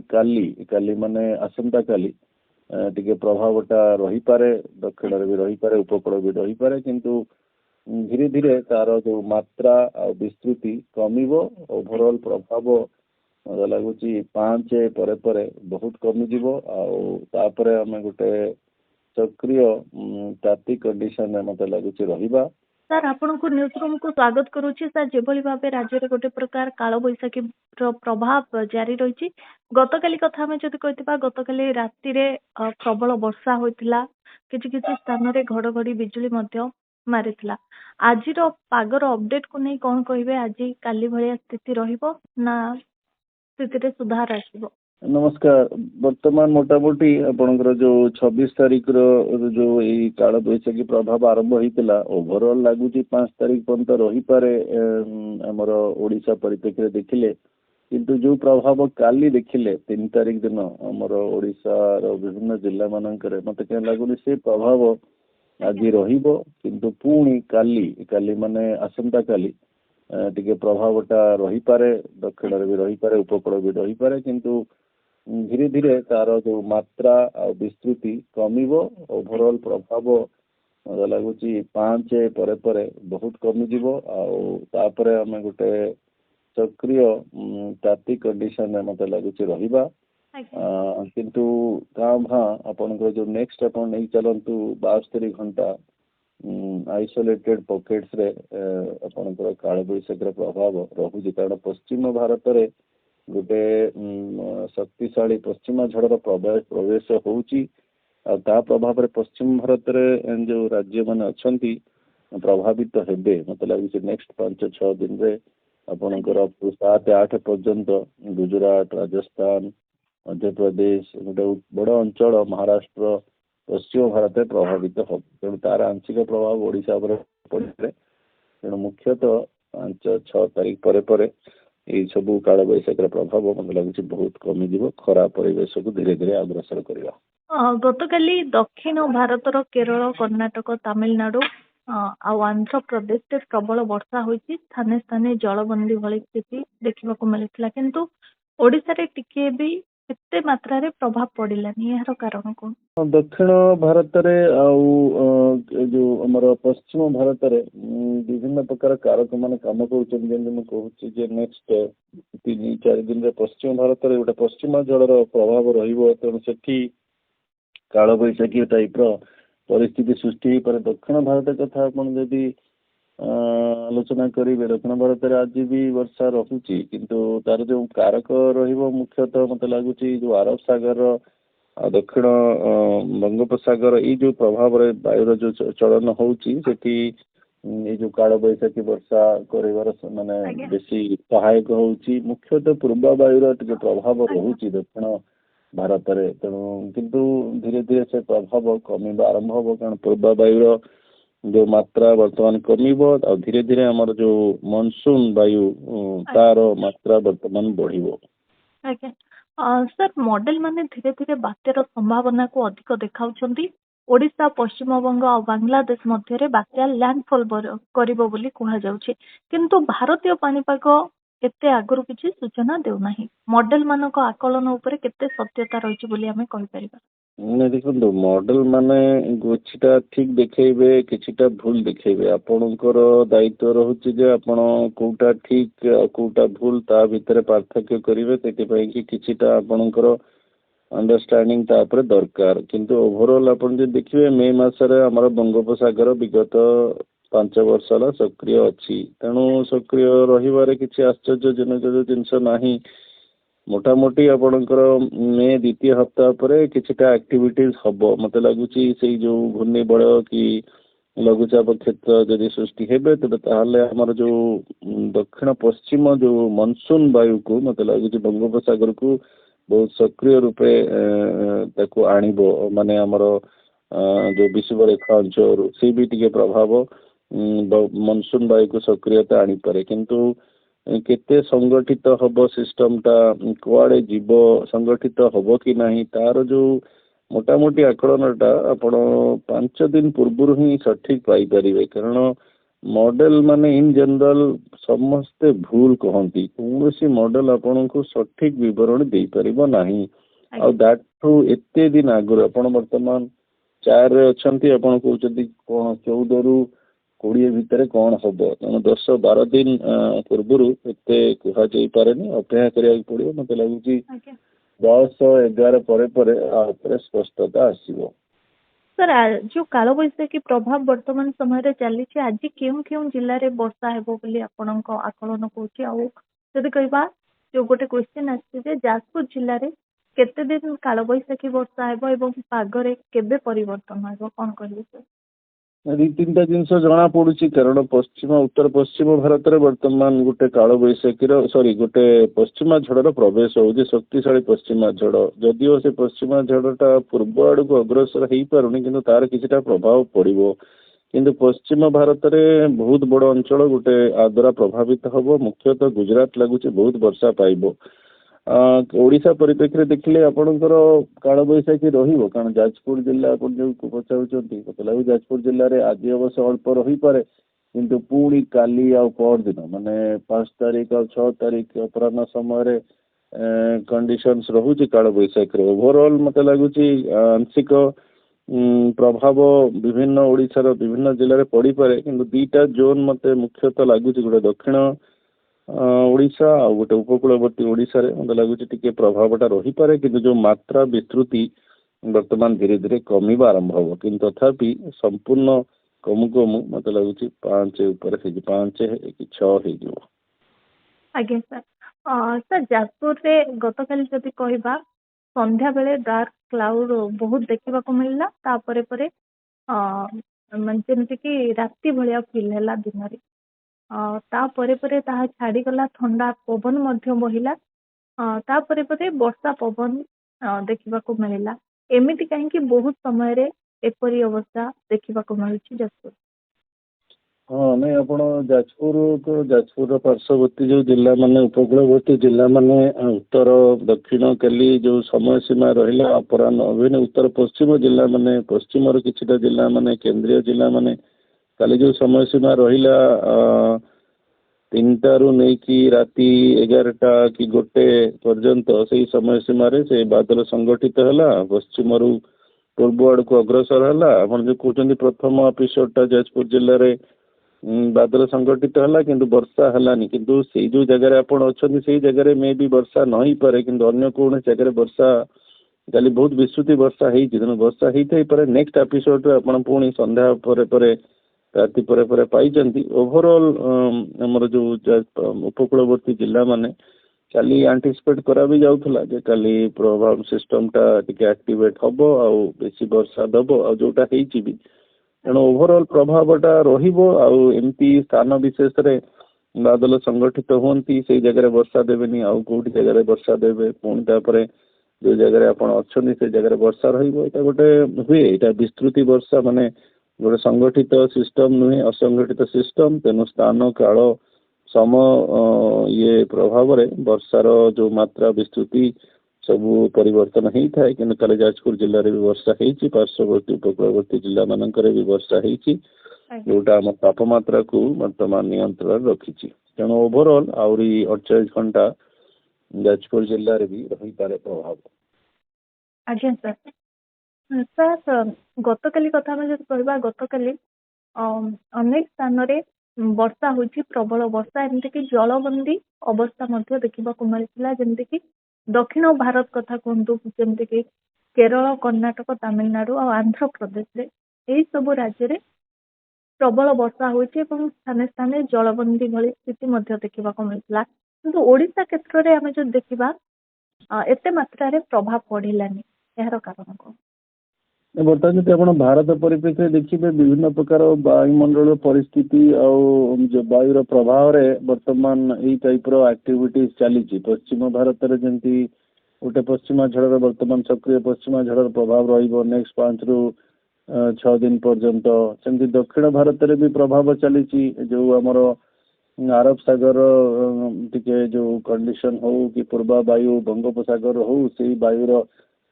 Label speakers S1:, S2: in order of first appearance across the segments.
S1: काली काली माने आसंता काली टिके प्रभावटा रही पारे दक्षिण भी रही पारे उपकूल भी रही पारे किंतु धीरे धीरे तार जो मात्रा आ विस्तृति कमिबो ओवरऑल प्रभाव मत लगुच 5 परे परे बहुत कमिजिवो आउे आम गोटे सक्रिय ताती कंडीशन मत लगुच रहिबा।
S2: सर आपण को न्यूज रूम को स्वागत करूची सर जेभली भाबे राज्य रे गोटे प्रकार काल बैसाखी प्रभाव जारी रही गतकाली कथा हमें जदि कहतिबा गतकाली राति रे प्रबल वर्षा होइतिला किछि किछि स्थान रे घड़घड़ी बिजुली मध्य मारिथिला आज रो पागर अपडेट को नै कोन कहिबे आज काली भलिया स्थिति रहिबो ना स्थिति रे सुधार आसीबो।
S1: नमस्कार वर्तमान मोटामोटी आपणकर जो 26 तारीख रो जो यही काल बैशाखी प्रभाव आरंभ होता ओभरऑल लगुच 5 तारीख पर्यंत रही पारे आमर ओडिशा परिप्रेक्षी देखिले किंतु जो प्रभाव काली देखिले 3 तारीख दिन आमर ओडिशा रो विभिन्न जिला मानकरे मते के लागुनी से प्रभाव आज रहिबो किंतु पुणी काली काली माने आसंता काली टिके प्रभावटा रही पारे दक्षिण भी रही पारे उपकूल भी रही पारे किंतु धीरे धीरे तार जो मात्रा आ विस्तृति कमिबो ओवरऑल प्रभाव मत लगुच 5 परे परे बहुत कमिजिवो आउे आम गोटे सक्रिय ताती कंडीशन मत लगुच रहिबा किंतु गाँ भाँ आपण जो नेक्स्ट आपण नहीं चलतु 72 घंटा आइसोलेटेड पॉकेट्स रे आपणकर काल बैशाखी प्रभाव रहुଛି कारण पश्चिम भारत रे गोटे शक्तिशाली पश्चिमा झड़र प्रवेश होउची ता प्रभाव रे पश्चिम भारत रे जो राज्य माने अछंती प्रभावित हेबे मत लाଗୁଛି नेक्स्ट 5-6 दिन रे आपणकर 7-8 पर्यंत गुजरात राजस्थान मध्य प्रदेश गोटे बड़ अंचल महाराष्ट्र पश्चिम भारत में प्रभावित हो तेणु तार आंशिक प्रभाव ओडिशा पर पड़े तेणु मुख्यतः 5-6 तारीख परे परे ये सब काल बैशाखी प्रभाव मत लगुच बहुत कमिजिवो खराब परिवेश को धीरे धीरे अग्रसर करवा।
S2: गतकाली दक्षिण भारतर केरल कर्णाटक तमिलनाडु आंध्र प्रदेश से प्रबल वर्षा होती स्थाने स्थाने जलबंदी भली स्थिति देखा मिलता किंतु ओडिशा रे टिके भी एते मात्रा रे प्रभाव पड़िलानी यार कारण कौन
S1: दक्षिण भारत रे जो हमर पश्चिम भारत रे विभिन्न प्रकार कारक मान काम कर नेक्स्ट 3-4 दिन रे पश्चिम भारत रे गोटे पश्चिमा जलर प्रभाव रहिबो तेणु सेठी काल बैशाखी टाइप रो परिस्थिति सृष्टि पर दक्षिण भारत कथा आपण जदि आलोचना करेंगे दक्षिण भारत में आज भी वर्षा रहुची किंतु तार जो कारक रहिबो मुख्यतः मत लगुच जो अरब सागर दक्षिण बंगोपसागर ये जो प्रभाव रे वायुर जो चलन होउची सेठी ये जो काल बैशाखी वर्षा करिवार माने बेसी सहायक होउची मुख्यतः पूर्व वायुर टिके प्रभाव रहुची दक्षिण भारत रे तेणु किंतु धीरे धीरे से प्रभाव कमिबा आरंभ हो कारण पूर्व वायुर जो मात्रा वर्तमान कमिबो और धीरे धीरे हमार जो मानसून वायु तार मात्रा वर्तमान बढ़िबो।
S2: सर मॉडल माने धीरे धीरे बात्यार संभावना को अधिक देखाउछंती ओडिशा पश्चिम बंग और बांग्लादेश मध्य रे बात्या लैंडफॉल करिबो बोली कहा जाउछि किंतु भारतीय पानीपाग एते आगरु किछि सूचना देउ नाही मॉडल मानको आकलन ऊपर केते सत्यता रहिछि बोली हमें कहि परिबा।
S1: नहीं देखो मॉडल माने किछिटा ठीक देखेबे किछिटा भूल देखेबे आपणकर दायित्व रहुछि जे आपण कोटा ठीक कोटा भूल ता भितर पार्थक्य करिवे सेति पई कि किछिटा आपणकर अंडरस्टैंडिंग ता पर दरकार किंतु ओवरऑल आपण जे देखिबे मे मास रे हमर बंगोपसागर विगत 5 वर्ष ला सक्रिय अछि तेणु सक्रिय रहिबारे किछि आश्चर्यजनक जिनस नाही मोटामोटी आपणकर मे द्वितीय हप्ताह पर किछिटा एक्टिविटीज हबो मते लागुची से जो घूर्णिबल कि लघुचाप क्षेत्र जदि सृष्टि हेबे तबे ताहले हमर जो दक्षिण पश्चिम जो मानसून वायु को मते लागुची बंगोपसागर को बहुत सक्रिय रूपे ताको आनिबो माने हमर जो विषुव रेखा अंचल से भी टिके प्रभाव मानसून वायु को सक्रियता आनी पारे किंतु केते संगठित हब सिस्टम टा कुआड़े जीव संगठित हब कि नहीं तार जो मोटामोटी आकलन टा आपण 5 दिन पूर्व ही सठिक पाई परिबे कारण मॉडल माने इन जनरल समस्ते भूल कहती कौन सी मॉडल आपन को सठिक विवरण दे परिबो नाही आ दैट टू एते दिन आगुर आपन वर्तमान 4 रे अछंती आपन कहउछती कोन 14 रु 20 भितर कौन हम तेना 10-12 दिन पूर्व एते कह जाई पारेनी अपेक्षा करिया पड़ियो मते लागुची 10-11 पर स्पष्टता आसीबो।
S2: सर जो काल बैशाखी प्रभाव वर्तमान समय चली आज केउं केउं जिले में वर्षा हेबो बोली आपनक आकलन कहूची आ जदि कहबा जो गोटे क्वेश्चन आछि जे जाजपुर जिले में केते दिन काल बैशाखी वर्षा हेबो एवं पागरे केबे परिवर्तन हेबो कोन कहली सर?
S1: 2-3टा जिनस जना पड़ुची कारण पश्चिम उत्तर पश्चिम भारत में वर्तमान गोटे काल बैशाखी सॉरी गोटे पश्चिमा झड़र प्रवेश होउची शक्तिशाली पश्चिमा झड़ जदिओ से पश्चिमा झड़टा पूर्व आड़ को अग्रसर हो पारुनी किंतु तार किछिटा प्रभाव पड़िबो किंतु पश्चिम भारत में बहुत बड़ अंचल गोटे आद्रा प्रभावित हबो मुख्यतः गुजरात लगुच बहुत वर्षा पाइबो। ओडिशा परिप्रेक्षी देखिले आपणकर काल बैशाखी रहिबो कारण जाजपुर जिला आपण जो पचाउचंती मते लागु जाजपुर जिल्ला रे आज अवश्य अल्प रही पारे किंतु पुणी काली आ पर दिन माने 5 तारिख और 6 तारिख अपराह्न समय कंडीशंस रहुची काल बैशाखी रे ओवरऑल मते लागुची आंशिक प्रभाव विभिन्न ओडिशार विभिन्न जिले में पड़ी पारे किंतु 2टा जोन मते मुख्यतः लगुच गोटे दक्षिण ओडिशा आ गोटे उपकूलवर्ती ओडिशा रे मते लगुच टिके प्रभावटा रही पारे किंतु जो मात्रा विस्तृति वर्तमान धीरे धीरे कमीबा आरंभ हो किंतु तथापि संपूर्ण कमु कमु मते लगुच 5 ऊपर हे 5 कि 6 हे जो।
S2: आज्ञा सर सर जाजपुर रे गतकाली जदि कहबा संध्या बेले डार्क क्लाउड बहुत देखा मिलला तापरे परे जेमती कि राति भलिया फील है दिन में तापरे परे ताहा छाड़ी गला ठंडा पवन मध्य बहिला तापरे परे वर्षा पवन देखा मिलला एमिति कहीं बहुत समय रे एपरी अवस्था देखा मिलुची जाजपुर।
S1: हाँ नहीं आप जाजपुर पार्श्ववर्ती जो जिला माने उपकूलवर्ती जिला माने उत्तर दक्षिण काली जो समय सीमा रहा अपराह्न अभिन्न उत्तर पश्चिम जिला माने पश्चिम किछिटा जिला माने केंद्रीय जिला माने काली जो समय सीमा रहा 3टा रु नहीं राति 11टा कि 1 पर्यंत से समय सीमा रे से बादल संगठित है पश्चिम रु पूर्व आड़ को अग्रसर है आप जो कहते प्रथम एपिसोडटा जाजपुर जिले में बादल संगठित है किंतु वर्षा हलानी किंतु से जो जगह आप अच्छे जगह मे भी वर्षा नहीं पारे किंतु अन्य कौन जगह वर्षा काली बहुत विस्तृति वर्षा तेना वर्षा होता पारे नेक्स्ट एपिसोड आप पुणी संध्या पर राति पर पाई ओवरऑल आमर जो उपकूलवर्ती जिला माने काली एंटीसिपेट करा भी जाउथला जे काली प्रभाव सिस्टमटा टिके एक्टिवेट हबो आ बेसी वर्षा दबो आ जोटा हेची भी तेणु ओवरऑल प्रभावटा रहिबो आउ एमती स्थान विशेष रे बादल संगठित होती से जगह वर्षा देवेनी आउ कोठी जगह वर्षा देवे पुणी तापरे जो जगह आप अच्छे से जगह वर्षा रहिबो एटा गोटे हुए एटा विस्तृति वर्षा माने गोटे संगठित सिस्टम नुहे असंगठित सिस्टम तेणु स्थान काल सम ये प्रभाव रे वर्षार जो मात्रा विस्तृति सबू परिवर्तन होता है कि काले जाजपुर जिले में भी वर्षा होती पार्श्ववर्ती उपकूलवर्ती जिला मानकर भी वर्षा होती जोटा आम तापमात्रा को वर्तमान नियंत्रण रखी तेणु ओवरऑल आहरी 48 घंटा जाजपुर जिले में भी रही पारे प्रभाव।
S2: आज्ञा सर सर गतकाली कथा में जब कहबा गतकाली अनेक स्थान रे वर्षा होची प्रबल वर्षा एमती कि जलबंदी अवस्था मध्य देखा मिलता जमती कि दक्षिण भारत कथा कहतु जमती कि केरल कर्णाटक तमिलनाडु और आंध्र प्रदेश रे यही सब राज्य रे प्रबल वर्षा होची एवं स्थाने स्थाने जलबंदी भली स्थिति मध्य देखा मिलता किंतु ओडिशा क्षेत्र में आम जो देखा एते मात्रा रे प्रभाव पड़िलानी यार कारण कौन?
S1: बर्तमान जब आप भारत परिप्रेक्षी देखिए विभिन्न प्रकार वायुमंडल परिस्थिति जो वायुर प्रभाव रे वर्तमान यही टाइप एक्टिविटीज चली पश्चिम भारत में जमी गोटे पश्चिमा झड़ वर्तमान सक्रिय पश्चिमा झड़ प्रभाव नेक्स्ट 5 रु 6 दिन पर्यंत सेमती दक्षिण भारत में भी प्रभाव चली जो आमर अरब सागर टिके जो कंडीशन हो कि पूर्वा वायु बंगोपसागर हो से वायुर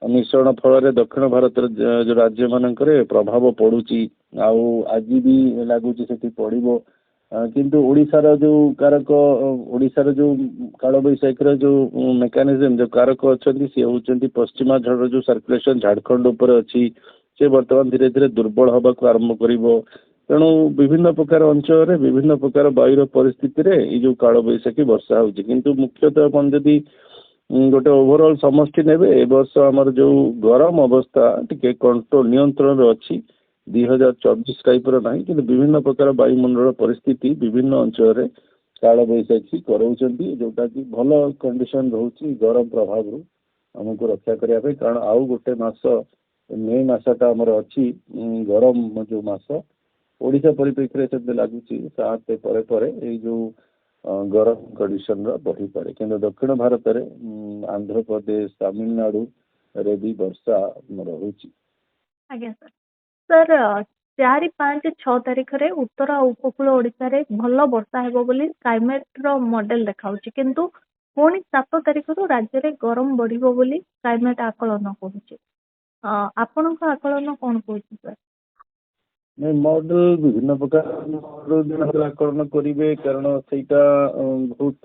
S1: मिश्रण फल दक्षिण भारत जो राज्य मानक प्रभाव पड़ुची आज भी लगुच से पड़ो କିନ୍ତୁ ଓଡ଼ିଶାର ଯୋଉ कारक ଓଡ଼ିଶାର ଯୋଉ କାଳବୈଶାଖୀର ଯୋଉ ମେକାନିଜମ ଯୋଉ कारक ଅଛନ୍ତି ସେ ହେଉଛନ୍ତି ପଶ୍ଚିମା ଝଡ଼ର ଯୋଉ ସର୍କୁଲେସନ ଝାଡ଼ଖଣ୍ଡ ଉପରେ ଅଛି ସେ ବର୍ତ୍ତମାନ ଧୀରେ ଧୀରେ ଦୁର୍ବଳ ହେବାକୁ ଆରମ୍ଭ କରିବ। ତେଣୁ ବିଭିନ୍ନ ପ୍ରକାର ଅଞ୍ଚଳରେ ବିଭିନ୍ନ ପ୍ରକାର ବାୟୁର ପରିସ୍ଥିତିରେ ଏଇ ଯୋଉ କାଳବୈଶାଖୀ ବର୍ଷା ହେଉଛି। କିନ୍ତୁ ମୁଖ୍ୟତଃ ଆପଣ ଯଦି ଗୋଟେ ଓଭରଅଲ୍ ସମଷ୍ଟି ନେବେ ଏ ବର୍ଷ ଆମର ଯୋଉ ଗରମ ଅବସ୍ଥା ଟିକେ କଣ୍ଟ୍ରୋଲ ନିୟନ୍ତ୍ରଣରେ ଅଛି। 2024 ଟାଇପ୍ର ନାହିଁ, କିନ୍ତୁ ବିଭିନ୍ନ ପ୍ରକାର ବାୟୁମଣ୍ଡଳ ପରିସ୍ଥିତି ବିଭିନ୍ନ ଅଞ୍ଚଳରେ କାଳବୈଶାଖୀ କରାଉଛନ୍ତି, ଯୋଉଟାକି ଭଲ କଣ୍ଡିସନ ରହୁଛି ଗରମ ପ୍ରଭାବରୁ ଆମକୁ ରକ୍ଷା କରିବା ପାଇଁ। କାରଣ ଆଉ ଗୋଟେ ମାସ ମେ ମାସଟା ଆମର ଅଛି ଗରମ ଯୋଉ ମାସ, ଓଡ଼ିଶା ପରିପ୍ରେକ୍ଷୀରେ ସେମିତି ଲାଗୁଛି 7 ପରେ ପରେ ଏଇ ଯୋଉ ଗରମ କଣ୍ଡିସନର ବଢ଼ିପାରେ। କିନ୍ତୁ ଦକ୍ଷିଣ ଭାରତରେ ଆନ୍ଧ୍ରପ୍ରଦେଶ ତାମିଲନାଡୁରେ ବି ବର୍ଷା ରହୁଛି।
S2: ଆଜ୍ଞା ସାର୍। ସାର୍ 4, 5, 6 ତାରିଖରେ ଉତ୍ତର ଆଉ ଉପକୂଳ ଓଡ଼ିଶାରେ ଭଲ ବର୍ଷା ହେବ ବୋଲି କ୍ଲାଇମେଟ୍ର ମଡେଲ ଦେଖାଉଛି, କିନ୍ତୁ ପୁଣି 7 ତାରିଖରୁ ରାଜ୍ୟରେ ଗରମ ବଢ଼ିବ ବୋଲି କ୍ଲାଇମେଟ୍ ଆକଳନ କରୁଛି। ଆପଣଙ୍କ ଆକଳନ କ'ଣ କହୁଛି ସାର୍?
S1: ନାଇଁ, ମଡେଲ ବିଭିନ୍ନ ପ୍ରକାର ମଡେଲ ଆକଳନ କରିବେ, କାରଣ ସେଇଟା ବହୁତ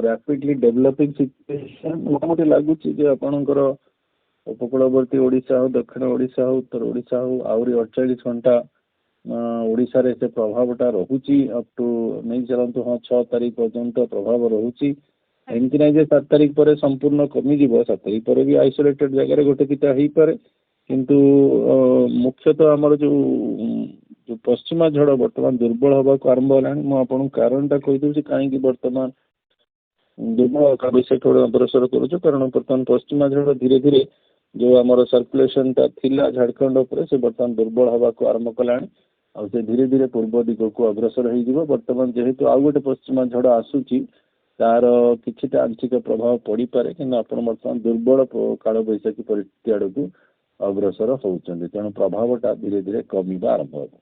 S1: ରାପିଡଲି ଡେଭଲପିଂ ସିଚୁଏସନ। ମୋଟାମୋଟି ଲାଗୁଛି ଯେ ଆପଣଙ୍କର ଉପକୂଳବର୍ତ୍ତୀ ଓଡ଼ିଶା ହଉ, ଦକ୍ଷିଣ ଓଡ଼ିଶା ହଉ, ଉତ୍ତର ଓଡ଼ିଶା ହଉ, ଆହୁରି 48 ଘଣ୍ଟା ଓଡ଼ିଶାରେ ସେ ପ୍ରଭାବଟା ରହୁଛି। ଅପ୍ ଟୁ ନେଇ ଚାଲନ୍ତୁ 6 ତାରିଖ ପର୍ଯ୍ୟନ୍ତ ପ୍ରଭାବ ରହୁଛି। ଏମିତି ନାହିଁ ଯେ 7 ତାରିଖ ପରେ ସମ୍ପୂର୍ଣ୍ଣ କମିଯିବ। 7 ତାରିଖ ପରେ ବି ଆଇସୋଲେଟେଡ ଜାଗାରେ ଗୋଟେ ଦିଟା ହେଇପାରେ, କିନ୍ତୁ ମୁଖ୍ୟତଃ ଆମର ଯୋଉ ପଶ୍ଚିମା ଝଡ଼ ବର୍ତ୍ତମାନ ଦୁର୍ବଳ ହେବାକୁ ଆରମ୍ଭ ହେଲାଣି। ମୁଁ ଆପଣଙ୍କୁ କାରଣଟା କହିଦେଉଛି କାହିଁକି ବର୍ତ୍ତମାନ ଦୁର୍ବଳ କାଳବୈଶାଖୀ ଅଗ୍ରସର କରୁଛୁ। କାରଣ ବର୍ତ୍ତମାନ ପଶ୍ଚିମା ଝଡ଼ ଧୀରେ ଧୀରେ ଯୋଉ ଆମର ସର୍କୁଲେସନଟା ଥିଲା ଝାଡ଼ଖଣ୍ଡ ଉପରେ ସେ ବର୍ତ୍ତମାନ ଦୁର୍ବଳ ହେବାକୁ ଆରମ୍ଭ କଲାଣି, ଆଉ ସେ ଧୀରେ ଧୀରେ ପୂର୍ବ ଦିଗକୁ ଅଗ୍ରସର ହେଇଯିବ। ବର୍ତ୍ତମାନ ଯେହେତୁ ଆଉ ଗୋଟେ ପଶ୍ଚିମା ଝଡ଼ ଆସୁଛି, ତାର କିଛିଟା ଆଂଶିକ ପ୍ରଭାବ ପଡ଼ିପାରେ, କିନ୍ତୁ ଆପଣ ବର୍ତ୍ତମାନ ଦୁର୍ବଳ କାଳବୈଶାଖୀ ପରିସ୍ଥିତି ଆଡ଼କୁ ଅଗ୍ରସର ହେଉଛନ୍ତି। ତେଣୁ ପ୍ରଭାବଟା ଧୀରେ ଧୀରେ କମିବା ଆରମ୍ଭ ହେବ।